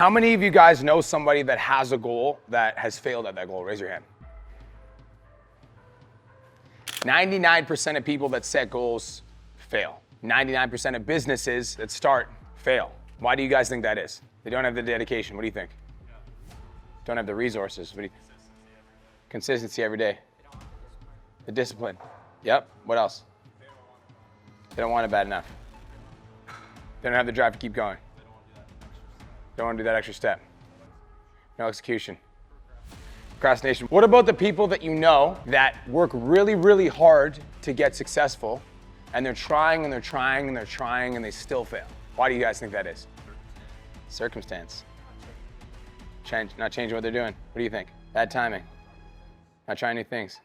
How many of you guys know somebody that has a goal that has failed at that goal? Raise your hand. 99% of people that set goals fail. 99% of businesses that start fail. Why do you guys think that is? They don't have the dedication. What do you think? Don't have the resources. What do you? Consistency every day. The discipline. Yep. What else? They don't want it bad enough. They don't have the drive to keep going. Don't want to do that extra step. No execution. Procrastination. What about the people that you know that work really, really hard to get successful, and they're trying and they're trying and they're trying and they still fail? Why do you guys think that is? Circumstance. Not changing what they're doing. What do you think? Bad timing. Not trying new things.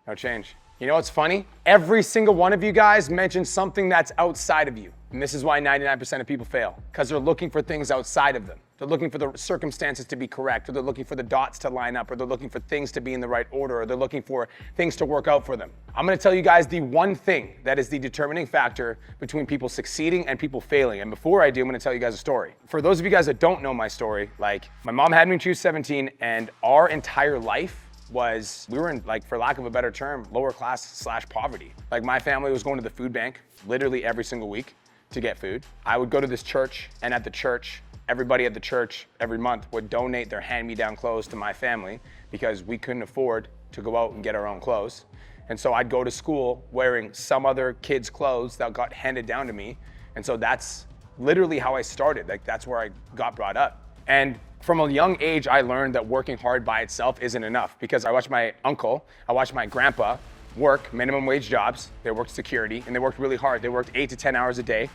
No change. You know what's funny? Every single one of you guys mentioned something that's outside of you. And this is why 99% of people fail, because they're looking for things outside of them. They're looking for the circumstances to be correct, or they're looking for the dots to line up, or they're looking for things to be in the right order, or they're looking for things to work out for them. I'm gonna tell you guys the one thing that is the determining factor between people succeeding and people failing. And before I do, I'm gonna tell you guys a story. For those of you guys that don't know my story, like, my mom had me when she was 17, and our entire life we were in, like, for lack of a better term, lower class / poverty. Like, my family was going to the food bank literally every single week to get food. I would go to this church, and at the church, everybody at the church every month would donate their hand-me-down clothes to my family because we couldn't afford to go out and get our own clothes. And so I'd go to school wearing some other kid's clothes that got handed down to me. And so that's literally how I started. Like, that's where I got brought up. And from a young age, I learned that working hard by itself isn't enough, because I watched my uncle, I watched my grandpa work minimum wage jobs. They worked security, and they worked really hard. They worked 8 to 10 hours a day,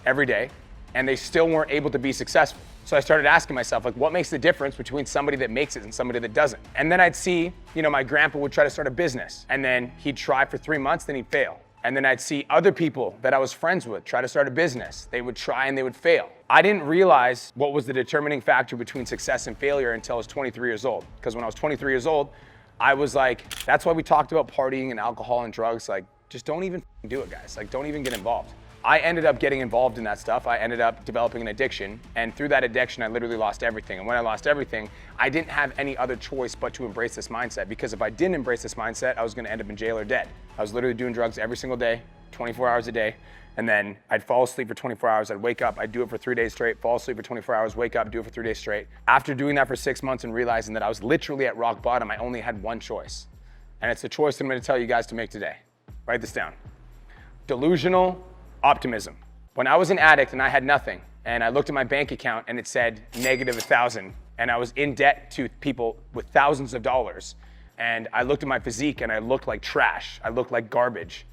every day, and they still weren't able to be successful. So I started asking myself, like, what makes the difference between somebody that makes it and somebody that doesn't? And then I'd see, my grandpa would try to start a business, and then he'd try for 3 months, then he'd fail. And then I'd see other people that I was friends with try to start a business. They would try and they would fail. I didn't realize what was the determining factor between success and failure until I was 23 years old. Because when I was 23 years old, I was like, that's why we talked about partying and alcohol and drugs. Like, just don't even do it, guys. Like, don't even get involved. I ended up getting involved in that stuff. I ended up developing an addiction. And through that addiction, I literally lost everything. And when I lost everything, I didn't have any other choice but to embrace this mindset. Because if I didn't embrace this mindset, I was gonna end up in jail or dead. I was literally doing drugs every single day, 24 hours a day. And then I'd fall asleep for 24 hours, I'd wake up, I'd do it for 3 days straight, fall asleep for 24 hours, wake up, do it for 3 days straight. After doing that for 6 months and realizing that I was literally at rock bottom, I only had one choice. And it's the choice that I'm gonna tell you guys to make today. Write this down. Delusional optimism. When I was an addict and I had nothing, and I looked at my bank account and it said -1,000, and I was in debt to people with thousands of dollars, and I looked at my physique and I looked like trash, I looked like garbage.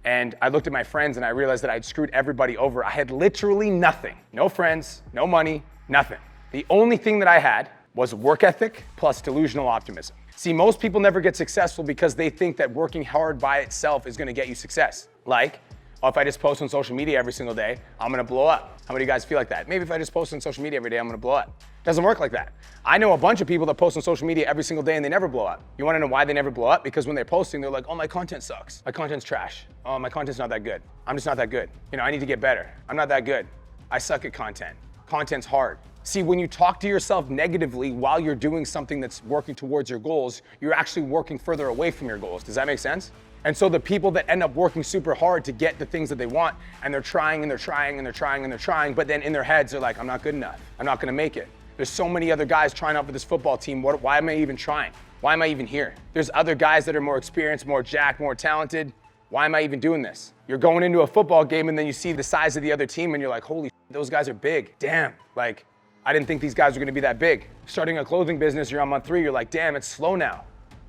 And I looked at my friends and I realized that I'd screwed everybody over. I had literally nothing. No friends, no money, nothing. The only thing that I had was work ethic plus delusional optimism. See, most people never get successful because they think that working hard by itself is gonna get you success. Like, oh, if I just post on social media every single day, I'm gonna blow up. How many of you guys feel like that? Maybe if I just post on social media every day, I'm gonna blow up. Doesn't work like that. I know a bunch of people that post on social media every single day and they never blow up. You wanna know why they never blow up? Because when they're posting, they're like, oh, my content sucks. My content's trash. Oh, my content's not that good. I'm just not that good. I need to get better. I'm not that good. I suck at content. Content's hard. See, when you talk to yourself negatively while you're doing something that's working towards your goals, you're actually working further away from your goals. Does that make sense? And so the people that end up working super hard to get the things that they want, and they're trying and they're trying and they're trying and they're trying, but then in their heads, they're like, I'm not good enough. I'm not gonna make it. There's so many other guys trying out for this football team. Why am I even trying? Why am I even here? There's other guys that are more experienced, more jacked, more talented. Why am I even doing this? You're going into a football game and then you see the size of the other team and you're like, holy shit, those guys are big. Damn, like, I didn't think these guys were gonna be that big. Starting a clothing business, you're on month 3, you're like, damn, it's slow now,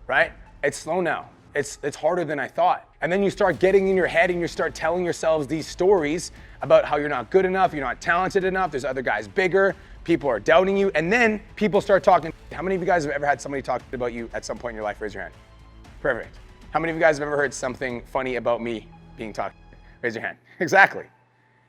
right? It's slow now. It's harder than I thought. And then you start getting in your head and you start telling yourselves these stories about how you're not good enough, you're not talented enough, there's other guys bigger, people are doubting you, and then people start talking. How many of you guys have ever had somebody talk about you at some point in your life? Raise your hand. Perfect. How many of you guys have ever heard something funny about me being talked? Raise your hand. Exactly.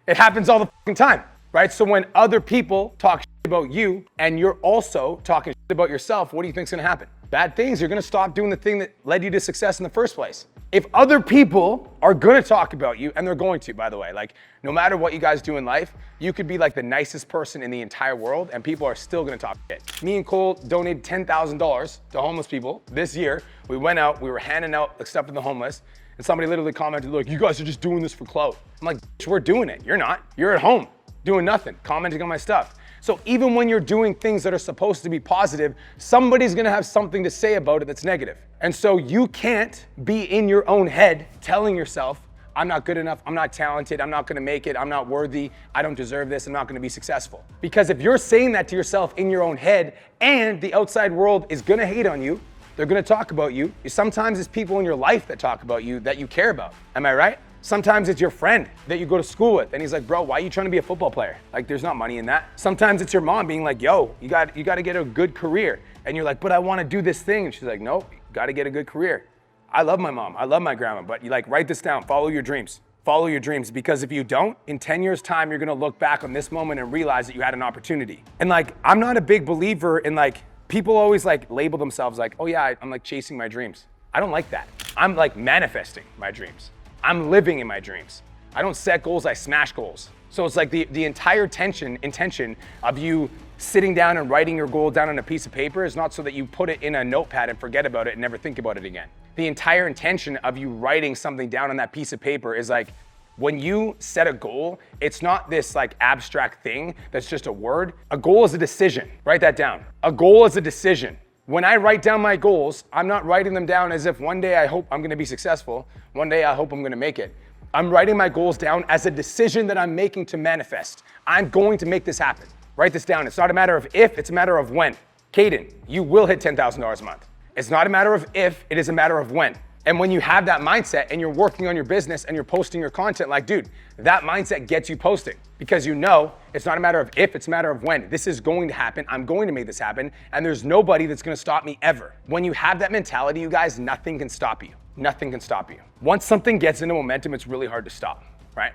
It happens all the fucking time, right? So when other people talk about you and you're also talking about yourself, what do you think's gonna happen? bad things, you're gonna stop doing the thing that led you to success in the first place. If other people are gonna talk about you, and they're going to, by the way, like no matter what you guys do in life, you could be like the nicest person in the entire world and people are still gonna talk shit. Me and Cole donated $10,000 to homeless people this year. We went out, we were handing out stuff to the homeless, and somebody literally commented, look, you guys are just doing this for clout. I'm like, we're doing it. You're not. You're at home doing nothing, commenting on my stuff. So even when you're doing things that are supposed to be positive, somebody's gonna have something to say about it that's negative. And so you can't be in your own head telling yourself, I'm not good enough, I'm not talented, I'm not gonna make it, I'm not worthy, I don't deserve this, I'm not gonna be successful. Because if you're saying that to yourself in your own head and the outside world is gonna hate on you, they're gonna talk about you. Sometimes it's people in your life that talk about you that you care about. Am I right? Sometimes it's your friend that you go to school with and he's like, bro, why are you trying to be a football player? Like there's not money in that. Sometimes it's your mom being like, yo, you got to get a good career. And you're like, but I want to do this thing. And she's like, nope, you got to get a good career. I love my mom. I love my grandma, but you like write this down, follow your dreams. Follow your dreams, because if you don't, in 10 years time, you're going to look back on this moment and realize that you had an opportunity. And like, I'm not a big believer in like, people always like label themselves like, oh yeah, I'm like chasing my dreams. I don't like that. I'm like manifesting my dreams. I'm living in my dreams. I don't set goals, I smash goals. So it's like the entire intention of you sitting down and writing your goal down on a piece of paper is not so that you put it in a notepad and forget about it and never think about it again. The entire intention of you writing something down on that piece of paper is like, when you set a goal, it's not this like abstract thing that's just a word. A goal is a decision. Write that down. A goal is a decision. When I write down my goals, I'm not writing them down as if one day I hope I'm gonna be successful, one day I hope I'm gonna make it. I'm writing my goals down as a decision that I'm making to manifest. I'm going to make this happen. Write this down. It's not a matter of if, it's a matter of when. Caden, you will hit $10,000 a month. It's not a matter of if, it is a matter of when. And when you have that mindset and you're working on your business and you're posting your content, like, dude, that mindset gets you posting, because you know it's not a matter of if, it's a matter of when. This is going to happen. I'm going to make this happen. And there's nobody that's going to stop me ever. When you have that mentality, you guys, nothing can stop you. Nothing can stop you. Once something gets into momentum, it's really hard to stop, right?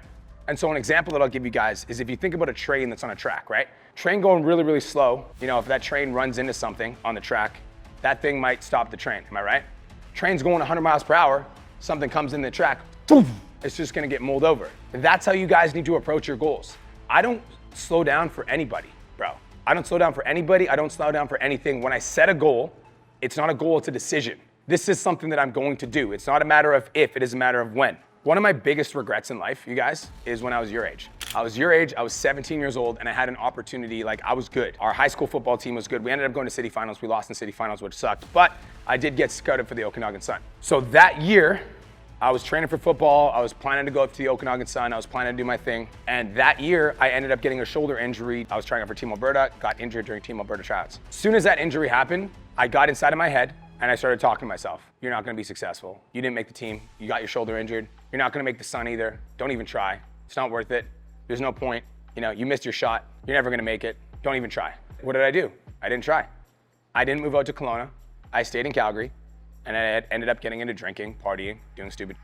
And so an example that I'll give you guys is if you think about a train that's on a track, right? Train going really, really slow. You know, if that train runs into something on the track, that thing might stop the train. Am I right? Train's going 100 miles per hour, something comes in the track, it's just gonna get mulled over. That's how you guys need to approach your goals. I don't slow down for anybody, bro. I don't slow down for anybody, I don't slow down for anything. When I set a goal, it's not a goal, it's a decision. This is something that I'm going to do. It's not a matter of if, it is a matter of when. One of my biggest regrets in life, you guys, is when I was your age. I was your age, I was 17 years old, and I had an opportunity, like I was good. Our high school football team was good. We ended up going to city finals. We lost in city finals, which sucked, but I did get scouted for the Okanagan Sun. So that year, I was training for football. I was planning to go up to the Okanagan Sun. I was planning to do my thing. And that year, I ended up getting a shoulder injury. I was trying out for Team Alberta, got injured during Team Alberta tryouts. As soon as that injury happened, I got inside of my head and I started talking to myself. You're not gonna be successful. You didn't make the team. You got your shoulder injured. You're not gonna make the Sun either. Don't even try. It's not worth it. There's no point. You know, you missed your shot. You're never gonna make it. Don't even try. What did I do? I didn't try. I didn't move out to Kelowna. I stayed in Calgary, and I ended up getting into drinking, partying, doing stupid,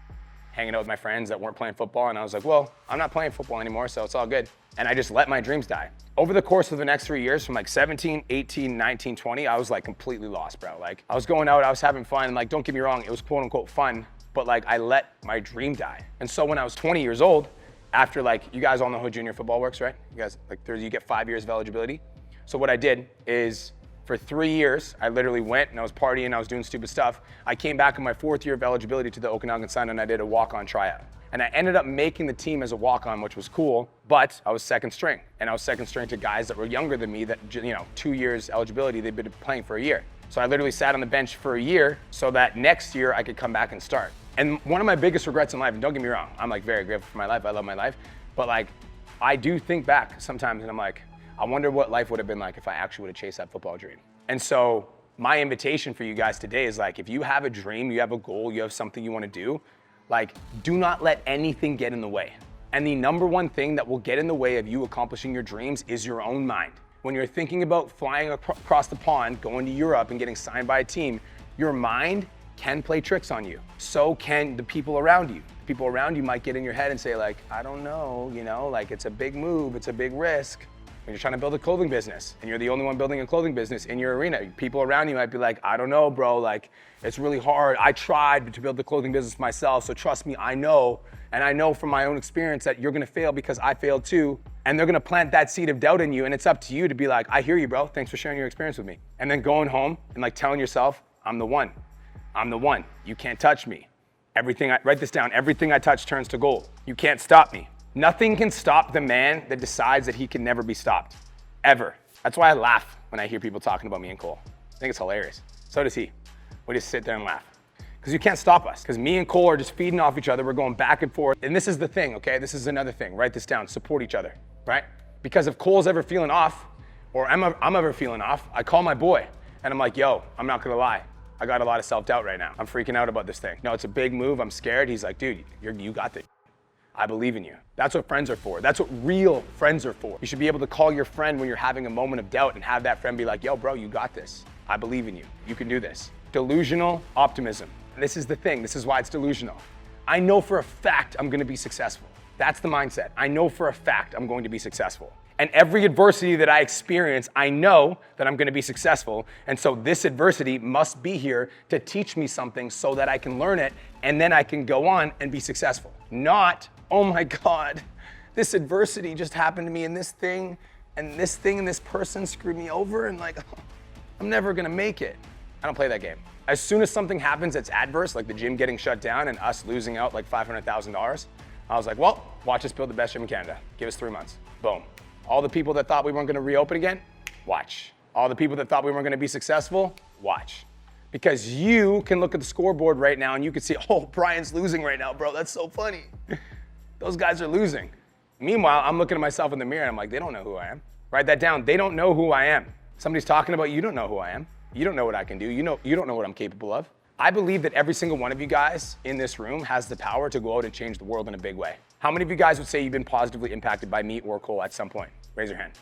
hanging out with my friends that weren't playing football. And I was like, well, I'm not playing football anymore, so it's all good. And I just let my dreams die. Over the course of the next 3 years, from like 17, 18, 19, 20, I was like completely lost, bro. Like I was going out, I was having fun. And like, don't get me wrong, it was quote unquote fun, but like I let my dream die. And so when I was 20 years old, after like, you guys all know how junior football works, right? You guys, like you get 5 years of eligibility. So what I did is for 3 years, I literally went and I was partying, I was doing stupid stuff. I came back in my 4th year of eligibility to the Okanagan Sun and I did a walk-on tryout. And I ended up making the team as a walk-on, which was cool, but I was second string. And I was second string to guys that were younger than me that, you know, 2 years eligibility, they'd been playing for a year. So I literally sat on the bench for a year so that next year I could come back and start. And one of my biggest regrets in life, and don't get me wrong, I'm like very grateful for my life, I love my life, but like, I do think back sometimes and I'm like, I wonder what life would have been like if I actually would have chased that football dream. And so my invitation for you guys today is like, if you have a dream, you have a goal, you have something you want to do, like, do not let anything get in the way. And the number one thing that will get in the way of you accomplishing your dreams is your own mind. When you're thinking about flying across the pond, going to Europe and getting signed by a team, your mind can play tricks on you. So can the people around you. The people around you might get in your head and say like, I don't know, you know, like it's a big move, it's a big risk. When you're trying to build a clothing business and you're the only one building a clothing business in your arena, people around you might be like, I don't know, bro, like, it's really hard. I tried to build the clothing business myself, so trust me, I know. And I know from my own experience that you're gonna fail because I failed too. And they're gonna plant that seed of doubt in you, and it's up to you to be like, I hear you, bro. Thanks for sharing your experience with me. And then going home and like telling yourself, I'm the one. I'm the one. You can't touch me. Write this down, everything I touch turns to gold. You can't stop me. Nothing can stop the man that decides that he can never be stopped, ever. That's why I laugh when I hear people talking about me and Cole. I think it's hilarious. So does he. We just sit there and laugh. Because you can't stop us. Because me and Cole are just feeding off each other. We're going back and forth. And this is the thing, okay? This is another thing. Write this down. Support each other, right? Because if Cole's ever feeling off, or I'm ever feeling off, I call my boy. And I'm like, yo, I'm not gonna lie. I got a lot of self-doubt right now. I'm freaking out about this thing. No, it's a big move. I'm scared. He's like, dude, you got this. I believe in you. That's what friends are for. That's what real friends are for. You should be able to call your friend when you're having a moment of doubt and have that friend be like, yo, bro, you got this. I believe in you. You can do this. Delusional optimism. This is the thing. This is why it's delusional. I know for a fact I'm gonna be successful. That's the mindset. I know for a fact I'm going to be successful. And every adversity that I experience, I know that I'm gonna be successful. And so this adversity must be here to teach me something so that I can learn it and then I can go on and be successful. Not, oh my God, this adversity just happened to me and this thing and this person screwed me over and like, I'm never gonna make it. I don't play that game. As soon as something happens that's adverse, like the gym getting shut down and us losing out like $500,000, I was like, well, watch us build the best gym in Canada. Give us 3 months. Boom. All the people that thought we weren't gonna reopen again, watch. All the people that thought we weren't gonna be successful, watch. Because you can look at the scoreboard right now and you can see, oh, Brian's losing right now, bro. That's so funny. Those guys are losing. Meanwhile, I'm looking at myself in the mirror and I'm like, they don't know who I am. Write that down. They don't know who I am. Somebody's talking about you don't know who I am. You don't know what I can do. You don't know what I'm capable of. I believe that every single one of you guys in this room has the power to go out and change the world in a big way. How many of you guys would say you've been positively impacted by me or Cole at some point? Raise your hand.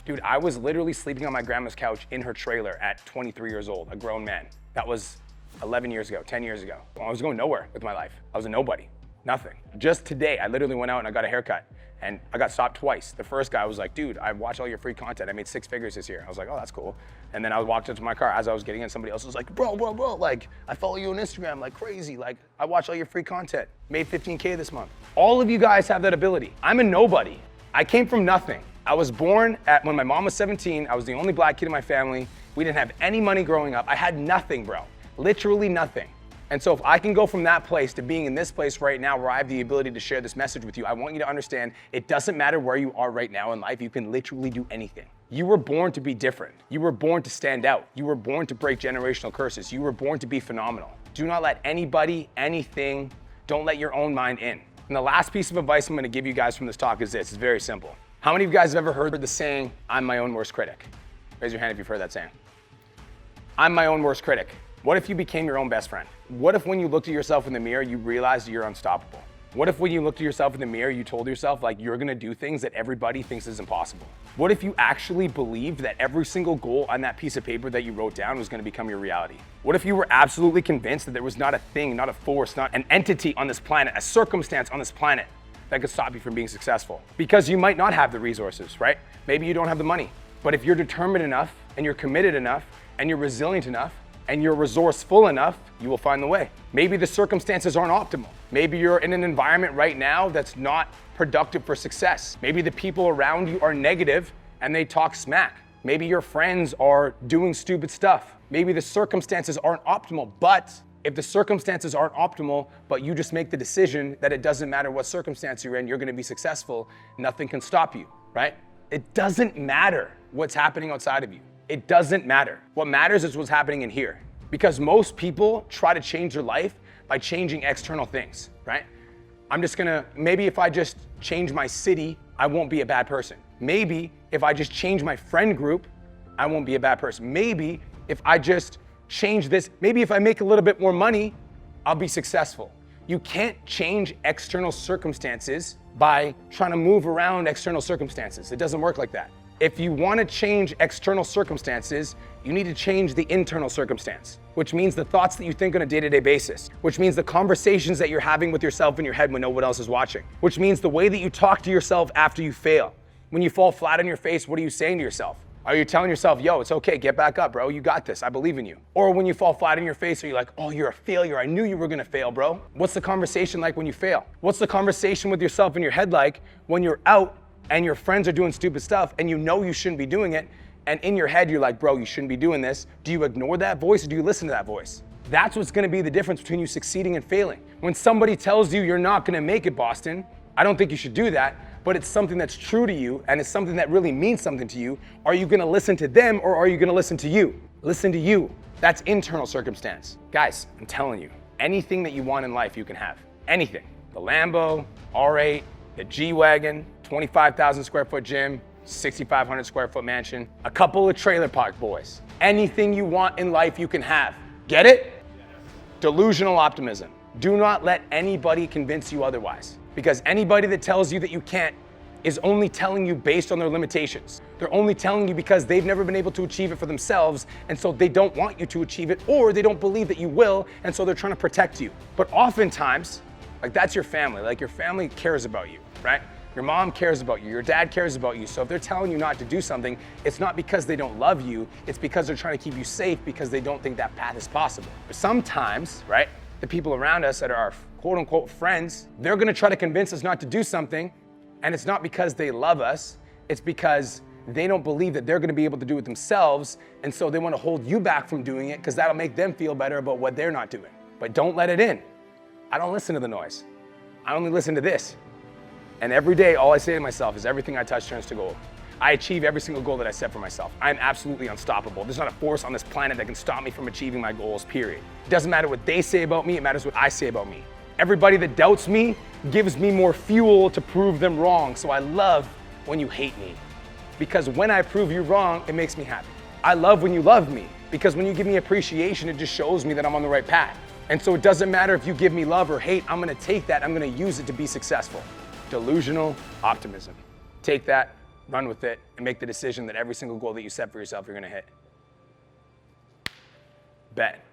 Dude, I was literally sleeping on my grandma's couch in her trailer at 23 years old, a grown man. That was 11 years ago, 10 years ago. I was going nowhere with my life. I was a nobody, nothing. Just today, I literally went out and I got a haircut and I got stopped twice. The first guy was like, dude, I watch all your free content. I made 6 figures this year. I was like, oh, that's cool. And then I walked into my car as I was getting in, somebody else was like, bro, like, I follow you on Instagram like crazy. Like, I watch all your free content. Made 15K this month. All of you guys have that ability. I'm a nobody. I came from nothing. I was born when my mom was 17. I was the only black kid in my family. We didn't have any money growing up. I had nothing, bro. Literally nothing. And so if I can go from that place to being in this place right now where I have the ability to share this message with you, I want you to understand it doesn't matter where you are right now in life. You can literally do anything. You were born to be different. You were born to stand out. You were born to break generational curses. You were born to be phenomenal. Do not let anybody, anything, don't let your own mind in. And the last piece of advice I'm gonna give you guys from this talk is this. It's very simple. How many of you guys have ever heard the saying, I'm my own worst critic? Raise your hand if you've heard that saying. I'm my own worst critic. What if you became your own best friend? What if when you looked at yourself in the mirror, you realized you're unstoppable? What if when you looked at yourself in the mirror, you told yourself like you're gonna do things that everybody thinks is impossible? What if you actually believed that every single goal on that piece of paper that you wrote down was gonna become your reality? What if you were absolutely convinced that there was not a thing, not a force, not an entity on this planet, a circumstance on this planet that could stop you from being successful? Because you might not have the resources, right? Maybe you don't have the money. But if you're determined enough and you're committed enough and you're resilient enough and you're resourceful enough, you will find the way. Maybe the circumstances aren't optimal. Maybe you're in an environment right now that's not productive for success. Maybe the people around you are negative and they talk smack. Maybe your friends are doing stupid stuff. Maybe the circumstances aren't optimal, but if the circumstances aren't optimal, but you just make the decision that it doesn't matter what circumstance you're in, you're gonna be successful, nothing can stop you, right? It doesn't matter what's happening outside of you. It doesn't matter. What matters is what's happening in here. Because most people try to change their life by changing external things, right? Maybe if I just change my city, I won't be a bad person. Maybe if I just change my friend group, I won't be a bad person. Maybe if I just change this, maybe if I make a little bit more money, I'll be successful. You can't change external circumstances by trying to move around external circumstances. It doesn't work like that. If you want to change external circumstances, you need to change the internal circumstance, which means the thoughts that you think on a day-to-day basis, which means the conversations that you're having with yourself in your head when no one else is watching, which means the way that you talk to yourself after you fail. When you fall flat on your face, what are you saying to yourself? Are you telling yourself, yo, it's okay, get back up, bro, you got this, I believe in you? Or when you fall flat on your face, are you like, oh, you're a failure, I knew you were gonna fail, bro? What's the conversation like when you fail? What's the conversation with yourself in your head like when you're out and your friends are doing stupid stuff and you know you shouldn't be doing it, and in your head you're like, bro, you shouldn't be doing this? Do you ignore that voice or do you listen to that voice? That's what's gonna be the difference between you succeeding and failing. When somebody tells you you're not gonna make it, Boston, I don't think you should do that, but it's something that's true to you and it's something that really means something to you. Are you gonna listen to them or are you gonna listen to you? Listen to you. That's internal circumstance. Guys, I'm telling you, anything that you want in life you can have. Anything. The Lambo, R8, the G-Wagon, 25,000 square foot gym, 6,500 square foot mansion, a couple of trailer park boys. Anything you want in life you can have. Get it? Delusional optimism. Do not let anybody convince you otherwise. Because anybody that tells you that you can't is only telling you based on their limitations. They're only telling you because they've never been able to achieve it for themselves, and so they don't want you to achieve it, or they don't believe that you will, and so they're trying to protect you. But oftentimes, like, that's your family. Like, your family cares about you, right? Your mom cares about you, your dad cares about you. So if they're telling you not to do something, it's not because they don't love you, it's because they're trying to keep you safe because they don't think that path is possible. But sometimes, right, the people around us that are our quote unquote friends, they're gonna try to convince us not to do something, and it's not because they love us, it's because they don't believe that they're gonna be able to do it themselves, and so they wanna hold you back from doing it because that'll make them feel better about what they're not doing. But don't let it in. I don't listen to the noise. I only listen to this. And every day, all I say to myself is everything I touch turns to gold. I achieve every single goal that I set for myself. I'm absolutely unstoppable. There's not a force on this planet that can stop me from achieving my goals, period. It doesn't matter what they say about me, it matters what I say about me. Everybody that doubts me gives me more fuel to prove them wrong. So I love when you hate me, because when I prove you wrong, it makes me happy. I love when you love me, because when you give me appreciation, it just shows me that I'm on the right path. And so it doesn't matter if you give me love or hate, I'm gonna take that, I'm gonna use it to be successful. Delusional optimism. Take that, run with it, and make the decision that every single goal that you set for yourself, you're gonna hit. Bet.